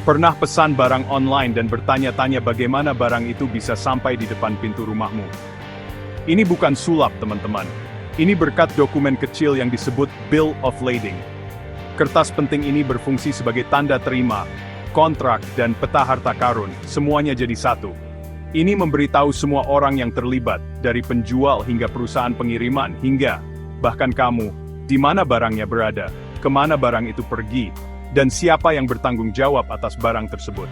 Pernah pesan barang online dan bertanya-tanya bagaimana barang itu bisa sampai di depan pintu rumahmu? Ini bukan sulap, teman-teman. Ini berkat dokumen kecil yang disebut Bill of Lading. Kertas penting ini berfungsi sebagai tanda terima, kontrak, dan peta harta karun, semuanya jadi satu. Ini memberitahu semua orang yang terlibat, dari penjual hingga perusahaan pengiriman, hingga, bahkan kamu, di mana barangnya berada, kemana barang itu pergi, dan siapa yang bertanggung jawab atas barang tersebut.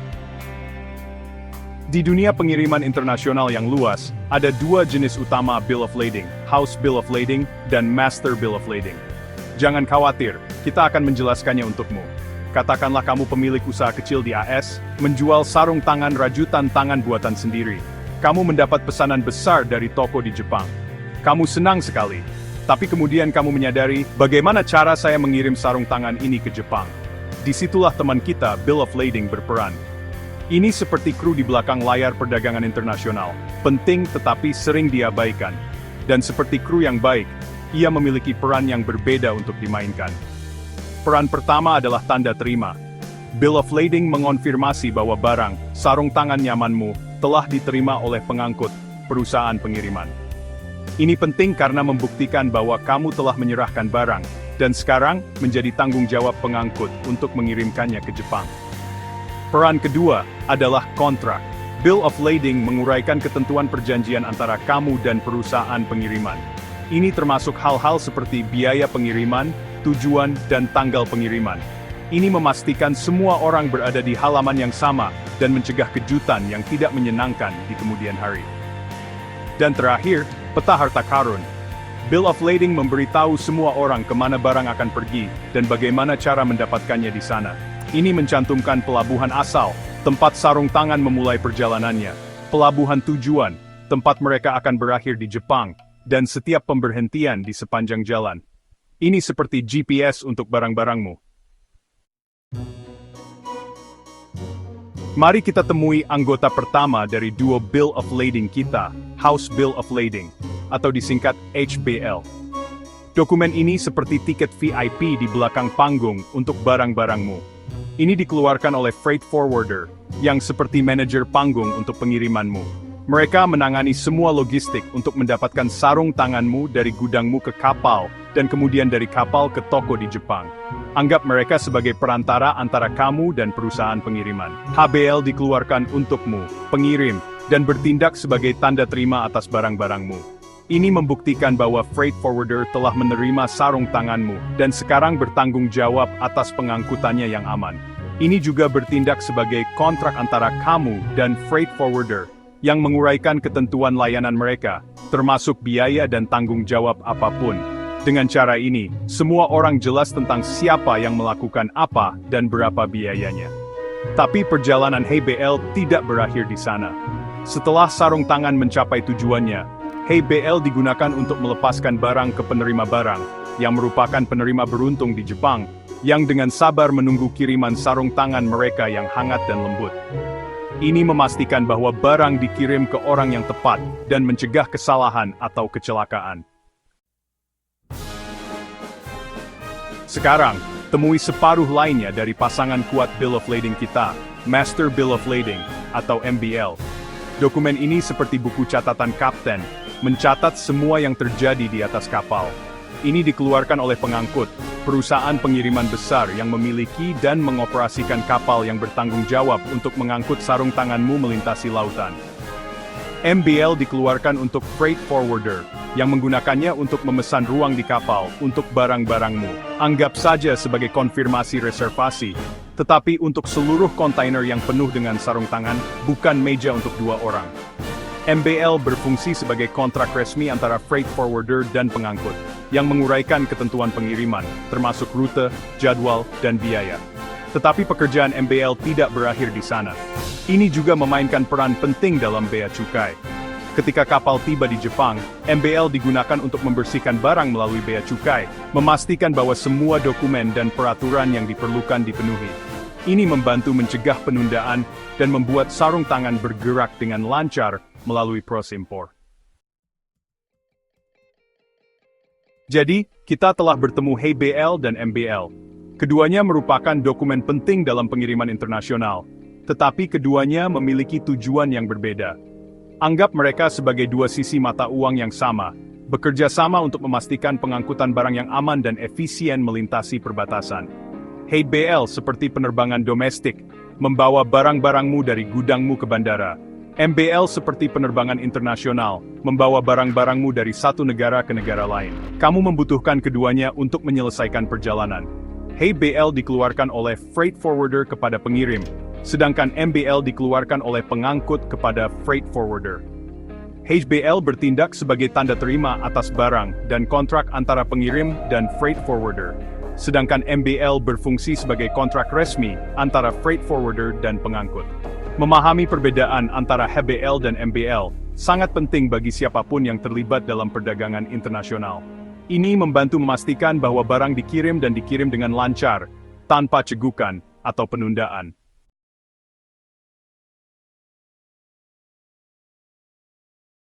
Di dunia pengiriman internasional yang luas, ada dua jenis utama Bill of Lading, House Bill of Lading, dan Master Bill of Lading. Jangan khawatir, kita akan menjelaskannya untukmu. Katakanlah kamu pemilik usaha kecil di AS, menjual sarung tangan rajutan tangan buatan sendiri. Kamu mendapat pesanan besar dari toko di Jepang. Kamu senang sekali. Tapi kemudian kamu menyadari, bagaimana cara saya mengirim sarung tangan ini ke Jepang? Disitulah teman kita, Bill of Lading, berperan. Ini seperti kru di belakang layar perdagangan internasional. Penting tetapi sering diabaikan. Dan seperti kru yang baik, ia memiliki peran yang berbeda untuk dimainkan. Peran pertama adalah tanda terima. Bill of Lading mengonfirmasi bahwa barang, sarung tangan nyamanmu, telah diterima oleh pengangkut, perusahaan pengiriman. Ini penting karena membuktikan bahwa kamu telah menyerahkan barang, dan sekarang menjadi tanggung jawab pengangkut untuk mengirimkannya ke Jepang. Peran kedua adalah kontrak. Bill of Lading menguraikan ketentuan perjanjian antara kamu dan perusahaan pengiriman. Ini termasuk hal-hal seperti biaya pengiriman, tujuan, dan tanggal pengiriman. Ini memastikan semua orang berada di halaman yang sama, dan mencegah kejutan yang tidak menyenangkan di kemudian hari. Dan terakhir, peta harta karun. Bill of Lading memberitahu semua orang kemana barang akan pergi, dan bagaimana cara mendapatkannya di sana. Ini mencantumkan pelabuhan asal, tempat sarung tangan memulai perjalanannya, pelabuhan tujuan, tempat mereka akan berakhir di Jepang, dan setiap pemberhentian di sepanjang jalan. Ini seperti GPS untuk barang-barangmu. Mari kita temui anggota pertama dari duo Bill of Lading kita, House Bill of Lading, atau disingkat HBL. Dokumen ini seperti tiket VIP di belakang panggung untuk barang-barangmu. Ini dikeluarkan oleh freight forwarder, yang seperti manajer panggung untuk pengirimanmu. Mereka menangani semua logistik untuk mendapatkan sarung tanganmu dari gudangmu ke kapal, dan kemudian dari kapal ke toko di Jepang. Anggap mereka sebagai perantara antara kamu dan perusahaan pengiriman. HBL dikeluarkan untukmu, pengirim, dan bertindak sebagai tanda terima atas barang-barangmu. Ini membuktikan bahwa freight forwarder telah menerima sarung tanganmu, dan sekarang bertanggung jawab atas pengangkutannya yang aman. Ini juga bertindak sebagai kontrak antara kamu dan freight forwarder, yang menguraikan ketentuan layanan mereka, termasuk biaya dan tanggung jawab apapun. Dengan cara ini, semua orang jelas tentang siapa yang melakukan apa dan berapa biayanya. Tapi perjalanan HBL tidak berakhir di sana. Setelah sarung tangan mencapai tujuannya, HBL digunakan untuk melepaskan barang ke penerima barang, yang merupakan penerima beruntung di Jepang, yang dengan sabar menunggu kiriman sarung tangan mereka yang hangat dan lembut. Ini memastikan bahwa barang dikirim ke orang yang tepat, dan mencegah kesalahan atau kecelakaan. Sekarang, temui separuh lainnya dari pasangan kuat Bill of Lading kita, Master Bill of Lading, atau MBL. Dokumen ini seperti buku catatan kapten, mencatat semua yang terjadi di atas kapal. Ini dikeluarkan oleh pengangkut, perusahaan pengiriman besar yang memiliki dan mengoperasikan kapal yang bertanggung jawab untuk mengangkut sarung tanganmu melintasi lautan. MBL dikeluarkan untuk freight forwarder, yang menggunakannya untuk memesan ruang di kapal untuk barang-barangmu. Anggap saja sebagai konfirmasi reservasi, tetapi untuk seluruh kontainer yang penuh dengan sarung tangan, bukan meja untuk 2 orang. MBL berfungsi sebagai kontrak resmi antara freight forwarder dan pengangkut, yang menguraikan ketentuan pengiriman, termasuk rute, jadwal, dan biaya. Tetapi pekerjaan MBL tidak berakhir di sana. Ini juga memainkan peran penting dalam bea cukai. Ketika kapal tiba di Jepang, MBL digunakan untuk membersihkan barang melalui bea cukai, memastikan bahwa semua dokumen dan peraturan yang diperlukan dipenuhi. Ini membantu mencegah penundaan dan membuat sarung tangan bergerak dengan lancar melalui proses impor. Jadi, kita telah bertemu HBL dan MBL. Keduanya merupakan dokumen penting dalam pengiriman internasional, tetapi keduanya memiliki tujuan yang berbeda. Anggap mereka sebagai dua sisi mata uang yang sama, bekerja sama untuk memastikan pengangkutan barang yang aman dan efisien melintasi perbatasan. HBL seperti penerbangan domestik, membawa barang-barangmu dari gudangmu ke bandara. MBL seperti penerbangan internasional, membawa barang-barangmu dari satu negara ke negara lain. Kamu membutuhkan keduanya untuk menyelesaikan perjalanan. HBL dikeluarkan oleh freight forwarder kepada pengirim, sedangkan MBL dikeluarkan oleh pengangkut kepada freight forwarder. HBL bertindak sebagai tanda terima atas barang dan kontrak antara pengirim dan freight forwarder, sedangkan MBL berfungsi sebagai kontrak resmi antara freight forwarder dan pengangkut. Memahami perbedaan antara HBL dan MBL sangat penting bagi siapapun yang terlibat dalam perdagangan internasional. Ini membantu memastikan bahwa barang dikirim dan dikirim dengan lancar, tanpa cegukan atau penundaan.